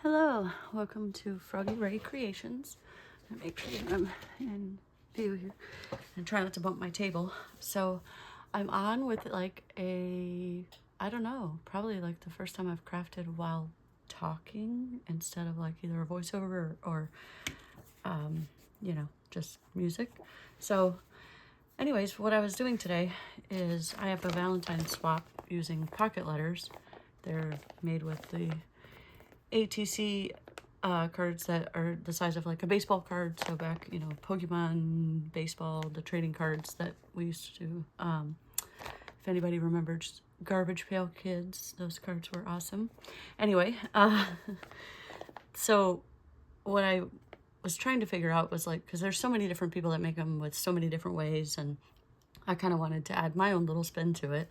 Hello, welcome to Froggy Ray Creations. I make sure I'm in view here and try not to bump my table. So I'm on with like I don't know, probably like the first time I've crafted while talking instead of like either a voiceover or just music. So anyways, what I was doing today is I have a Valentine swap using pocket letters. They're made with the ATC cards that are the size of like a baseball card. So back, Pokemon, baseball, the trading cards that we used to, if anybody remembers Garbage Pail Kids, those cards were awesome. Anyway, so what I was trying to figure out was like, because there's so many different people that make them with so many different ways, and I kind of wanted to add my own little spin to it.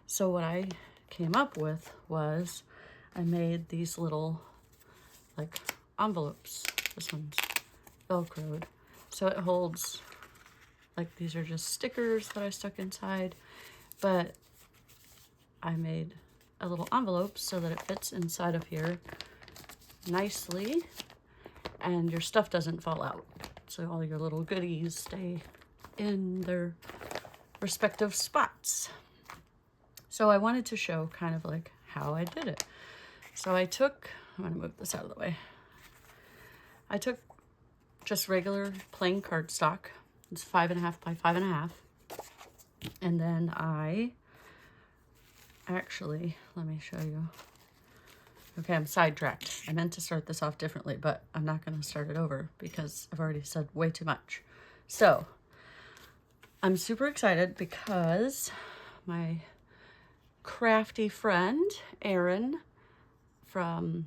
So what I came up with was I made these little like envelopes. This one's Velcroed. So it holds, like, these are just stickers that I stuck inside, but I made a little envelope so that it fits inside of here nicely and your stuff doesn't fall out. So all your little goodies stay in their respective spots. So I wanted to show kind of like how I did it. So I'm gonna move this out of the way. I took just regular plain cardstock. It's 5.5 by 5.5. And then let me show you. Okay, I'm sidetracked. I meant to start this off differently, but I'm not gonna start it over because I've already said way too much. So I'm super excited because my crafty friend, Erin, from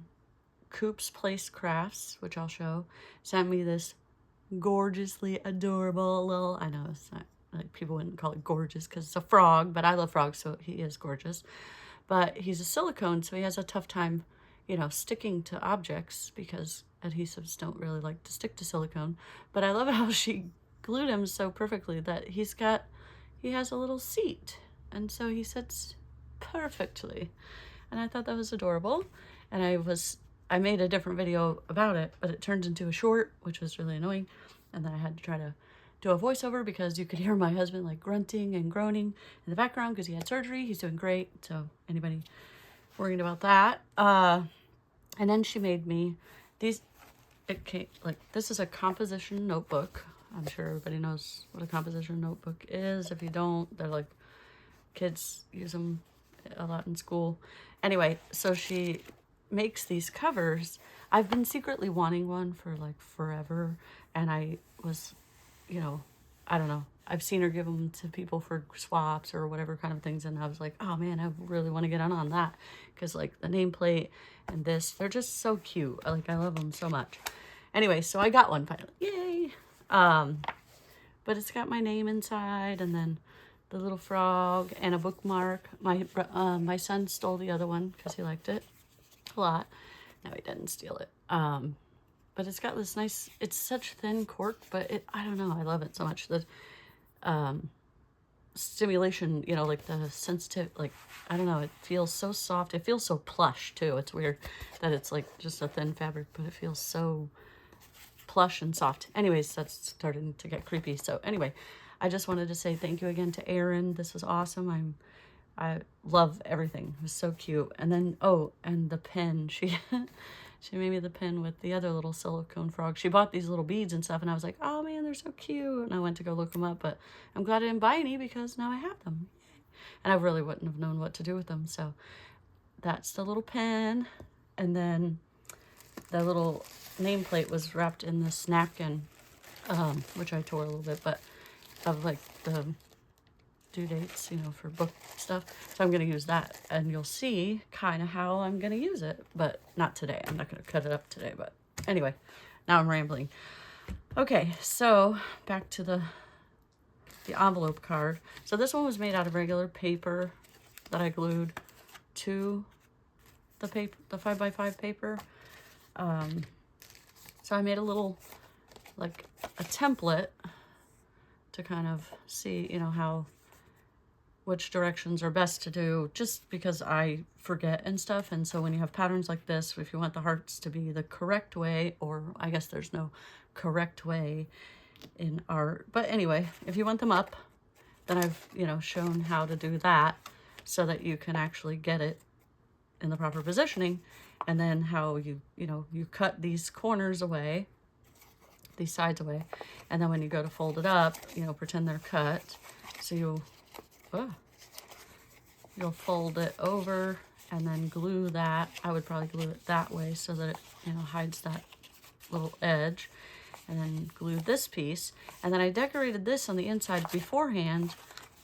Coop's Place Crafts, which I'll show, sent me this gorgeously adorable little, I know it's not, like, people wouldn't call it gorgeous because it's a frog, but I love frogs, so he is gorgeous. But he's a silicone, so he has a tough time, sticking to objects because adhesives don't really like to stick to silicone. But I love how she glued him so perfectly that he has a little seat, and so he sits perfectly. And I thought that was adorable. And I made a different video about it, but it turned into a short, which was really annoying. And then I had to try to do a voiceover because you could hear my husband like grunting and groaning in the background because he had surgery. He's doing great. So anybody worried about that? And then she made me these. This is a composition notebook. I'm sure everybody knows what a composition notebook is. If you don't, they're like, kids use them a lot in school. Anyway, so she makes these covers. I've been secretly wanting one for like forever, and I was, I don't know. I've seen her give them to people for swaps or whatever kind of things, and I was like, oh man, I really want to get on that because like the nameplate and this, they're just so cute. I love them so much. Anyway, so I got one finally. Yay! But it's got my name inside, and then the little frog and a bookmark. My son stole the other one because he liked it a lot. No, he didn't steal it. But it's got this nice, it's such thin cork, but I don't know, I love it so much. The stimulation, like the sensitive, like, I don't know, it feels so soft. It feels so plush too. It's weird that it's like just a thin fabric, but it feels so plush and soft. Anyways, that's starting to get creepy. So anyway, I just wanted to say thank you again to Erin. This was awesome. I love everything. It was so cute. And then, and the pin. She made me the pin with the other little silicone frog. She bought these little beads and stuff, and I was like, oh man, they're so cute. And I went to go look them up, but I'm glad I didn't buy any because now I have them. And I really wouldn't have known what to do with them. So that's the little pin. And then the little nameplate was wrapped in this napkin, which I tore a little bit, but of like the due dates, for book stuff. So I'm going to use that, and you'll see kind of how I'm going to use it, but not today. I'm not going to cut it up today, but anyway, now I'm rambling. Okay, so back to the envelope card. So this one was made out of regular paper that I glued to the paper, the 5x5 paper. So I made a little, like a template to kind of see, how which directions are best to do, just because I forget and stuff. And so when you have patterns like this, if you want the hearts to be the correct way, or I guess there's no correct way in art, but anyway, if you want them up, then I've, you know, shown how to do that so that you can actually get it in the proper positioning. And then how you know, you cut these corners away, these sides away, and then when you go to fold it up, you know, pretend they're cut. So you'll fold it over and then glue that. I would probably glue it that way so that it, you know, hides that little edge, and then glue this piece. And then I decorated this on the inside beforehand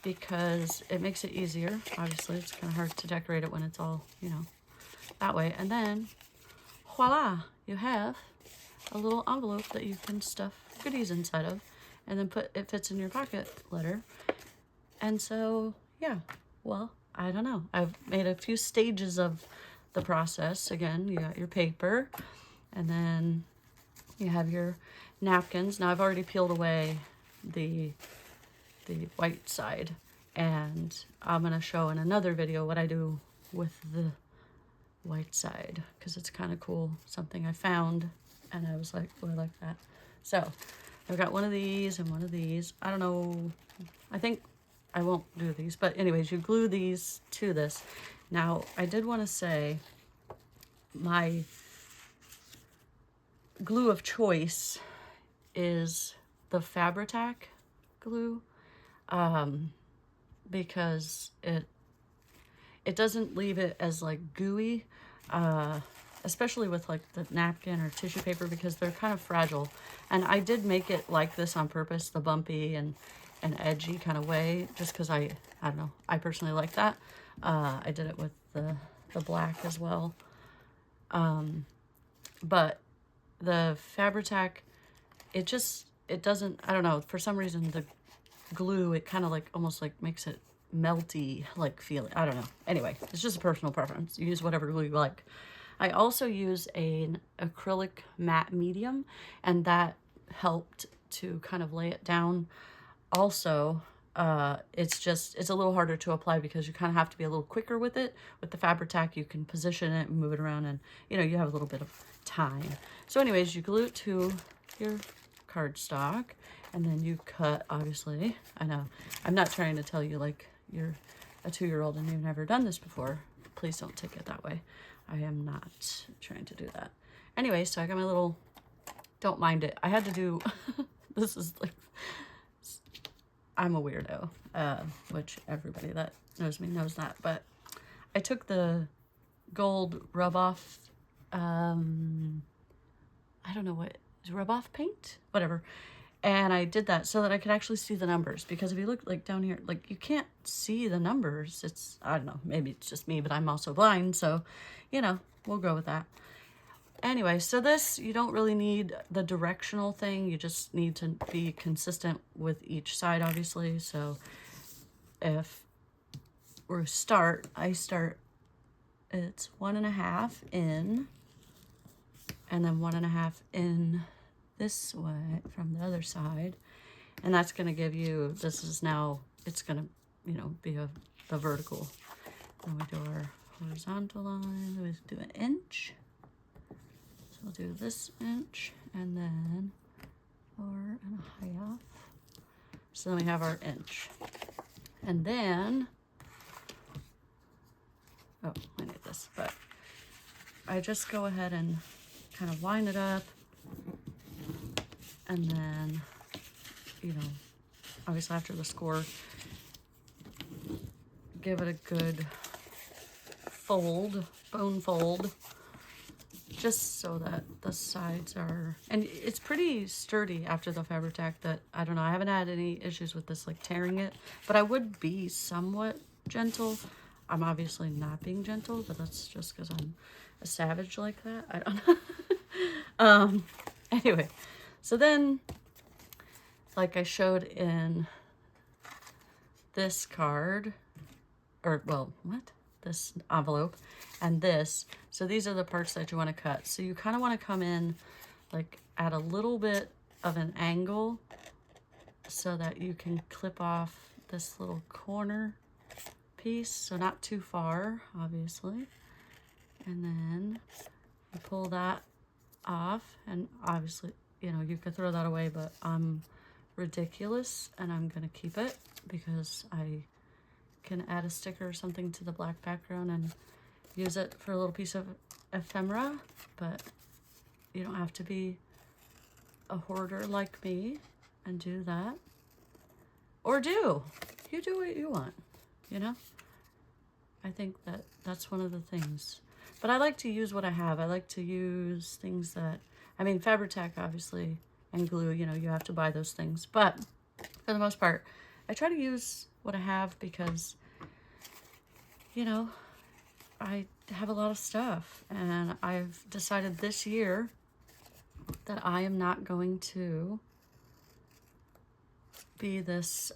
because it makes it easier. Obviously, it's kind of hard to decorate it when it's all, you know, that way. And then voila, you have a little envelope that you can stuff goodies inside of, and then it fits in your pocket letter. And so, yeah, well, I don't know. I've made a few stages of the process. Again, you got your paper, and then you have your napkins. Now I've already peeled away the white side, and I'm gonna show in another video what I do with the white side, because it's kind of cool, something I found, and I was like, oh, I like that. So I've got one of these and one of these. I don't know, I think I won't do these, but anyways, you glue these to this. Now I did want to say my glue of choice is the Fabri-Tac glue, because it doesn't leave it as like gooey, especially with like the napkin or tissue paper, because they're kind of fragile. And I did make it like this on purpose, the bumpy and edgy kind of way, just because I don't know, I personally like that. I did it with the black as well. But the Fabri-Tac, it doesn't, I don't know, for some reason the glue, it kind of like almost like makes it melty like feeling. I don't know. Anyway, it's just a personal preference. You use whatever glue you like. I also use an acrylic matte medium, and that helped to kind of lay it down. Also, it's a little harder to apply because you kind of have to be a little quicker with it. With the Fabri-Tac, you can position it and move it around, and you know, you have a little bit of time. So anyways, you glue it to your cardstock, and then you cut, obviously. I know, I'm not trying to tell you like you're a 2-year-old and you've never done this before. Please don't take it that way. I am not trying to do that. Anyway, so I got my little, don't mind it. I had to do, this is like, I'm a weirdo, which everybody that knows me knows that, but I took the gold rub off, I don't know what, rub off paint? Whatever. And I did that so that I could actually see the numbers, because if you look like down here, like you can't see the numbers. It's, I don't know, maybe it's just me, but I'm also blind. So, you know, we'll go with that. Anyway, so this, you don't really need the directional thing. You just need to be consistent with each side, obviously. So if we start, it's 1.5 in, and then 1.5 in this way from the other side, and that's going to give you, this is now, it's going to, you know, be the vertical. Then we do our horizontal line, we do an inch, so we'll do this inch, and then 4.5, so then we have our inch. And then, oh, I need this, but I just go ahead and kind of line it up. And then, you know, obviously after the score, give it a good fold, bone fold, just so that the sides are, and it's pretty sturdy after the Fabri-Tac. That, I don't know, I haven't had any issues with this, like tearing it, but I would be somewhat gentle. I'm obviously not being gentle, but that's just because I'm a savage like that. I don't know. Anyway. So then, like I showed in this card, or well, what? This envelope and this. So these are the parts that you want to cut. So you kind of want to come in like at a little bit of an angle so that you can clip off this little corner piece, so not too far, obviously. And then you pull that off, and obviously, you know, you could throw that away, but I'm ridiculous and I'm gonna keep it because I can add a sticker or something to the black background and use it for a little piece of ephemera. But you don't have to be a hoarder like me and do that. Or you do what you want, you know? I think that that's one of the things. But I like to use what I have. I like to use things that, I mean, Fabri-Tac, obviously, and glue, you know, you have to buy those things. But for the most part, I try to use what I have because, you know, I have a lot of stuff. And I've decided this year that I am not going to be this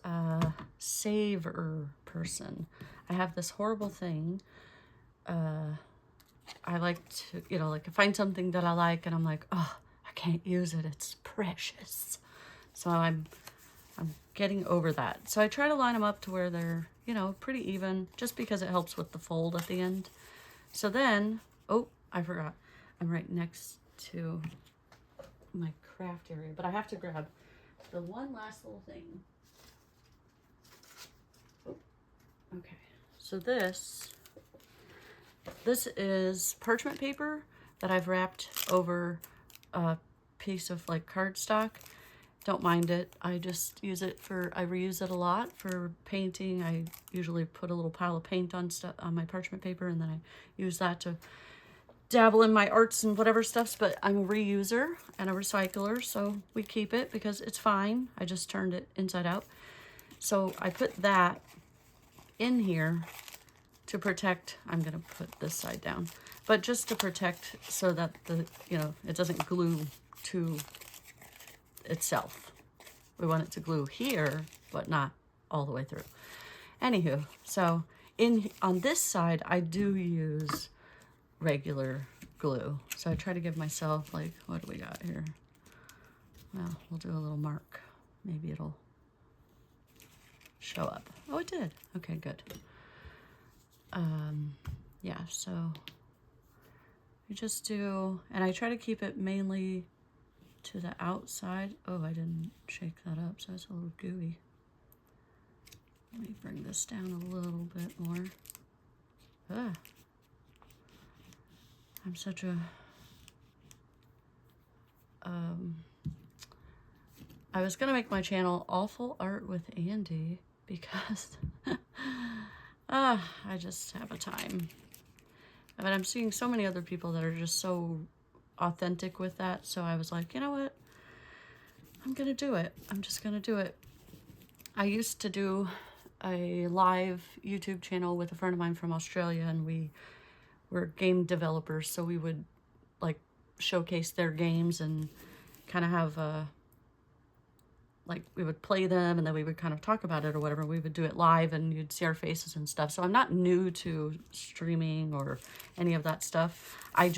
saver person. I have this horrible thing. I like to, you know, like find something that I like and I'm like, oh, I can't use it. It's precious. So I'm getting over that. So I try to line them up to where they're, you know, pretty even, just because it helps with the fold at the end. So then, oh, I forgot. I'm right next to my craft area, but I have to grab the one last little thing. Oh, okay. So this is parchment paper that I've wrapped over a piece of like cardstock. Don't mind it. I just use it for, I reuse it a lot for painting. I usually put a little pile of paint on stuff on my parchment paper, and then I use that to dabble in my arts and whatever stuffs. But I'm a reuser and a recycler, so we keep it because it's fine. I just turned it inside out. So I put that in here to protect. I'm gonna put this side down, but just to protect so that the, you know, it doesn't glue to itself. We want it to glue here, but not all the way through. Anywho, so on this side, I do use regular glue. So I try to give myself, like, what do we got here? Well, we'll do a little mark. Maybe it'll show up. Oh, it did. Okay, good. Yeah, so you just do, and I try to keep it mainly to the outside. Oh, I didn't shake that up, so it's a little gooey. Let me bring this down a little bit more. Ah. I'm such a, I was gonna make my channel Awful Art with Andy because I just have a time. But I'm seeing so many other people that are just so authentic with that. So I was like, you know what? I'm gonna do it. I'm just gonna do it. I used to do a live YouTube channel with a friend of mine from Australia, and we were game developers. So we would like showcase their games and kind of have like we would play them and then we would kind of talk about it or whatever. We would do it live and you'd see our faces and stuff. So I'm not new to streaming or any of that stuff. I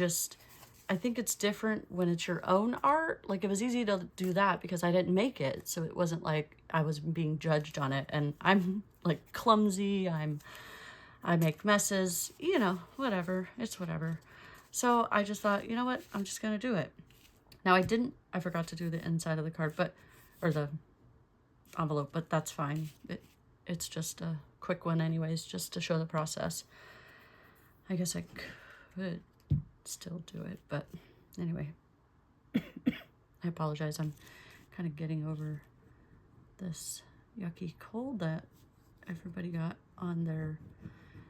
think it's different when it's your own art. Like it was easy to do that because I didn't make it. So it wasn't like I was being judged on it. And I'm like clumsy. I make messes, you know, whatever. It's whatever. So I just thought, you know what? I'm just going to do it. Now I forgot to do the inside of the card, or the envelope, but that's fine. It's just a quick one anyways, just to show the process. I guess I could still do it, but anyway. I apologize. I'm kind of getting over this yucky cold that everybody got on their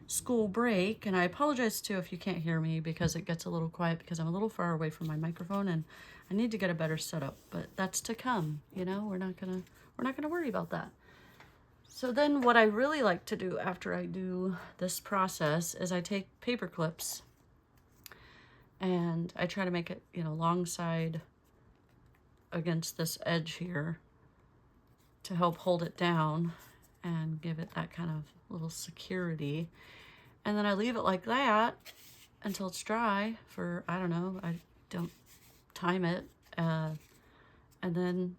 school break. And I apologize too if you can't hear me because it gets a little quiet because I'm a little far away from my microphone and I need to get a better setup, but that's to come, you know. We're not gonna worry about that. So then what I really like to do after I do this process is I take paper clips and I try to make it, you know, long side against this edge here to help hold it down and give it that kind of little security. And then I leave it like that until it's dry for, I don't know, I don't time it, and then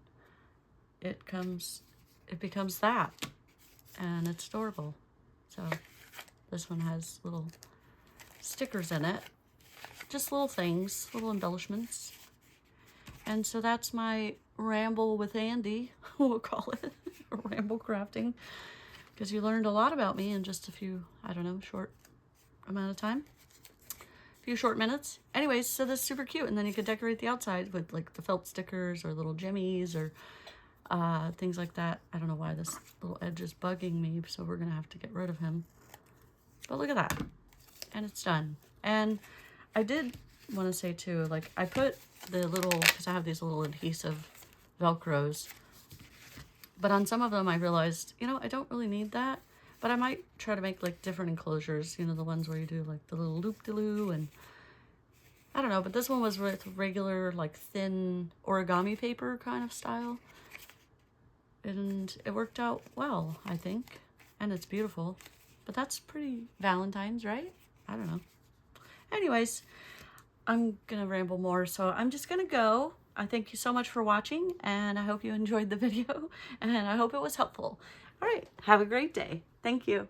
it becomes that, and it's adorable. So This one has little stickers in it. Just little things, little embellishments. And so that's my ramble with Andy, we'll call it, ramble crafting. Because you learned a lot about me in just a few, I don't know, short amount of time. A few short minutes. Anyways, so this is super cute. And then you could decorate the outside with like the felt stickers or little jimmies or things like that. I don't know why this little edge is bugging me, so we're gonna have to get rid of him. But look at that. And it's done. And I did want to say too, like I put the little, because I have these little adhesive Velcros, but on some of them I realized, you know, I don't really need that, but I might try to make like different enclosures, you know, the ones where you do like the little loop-de-loo, and I don't know, but this one was with regular like thin origami paper kind of style, and it worked out well, I think, and it's beautiful. But that's pretty Valentine's, right? I don't know. Anyways, I'm gonna ramble more, so I'm just gonna go. I thank you so much for watching, and I hope you enjoyed the video, and I hope it was helpful. All right, have a great day. Thank you.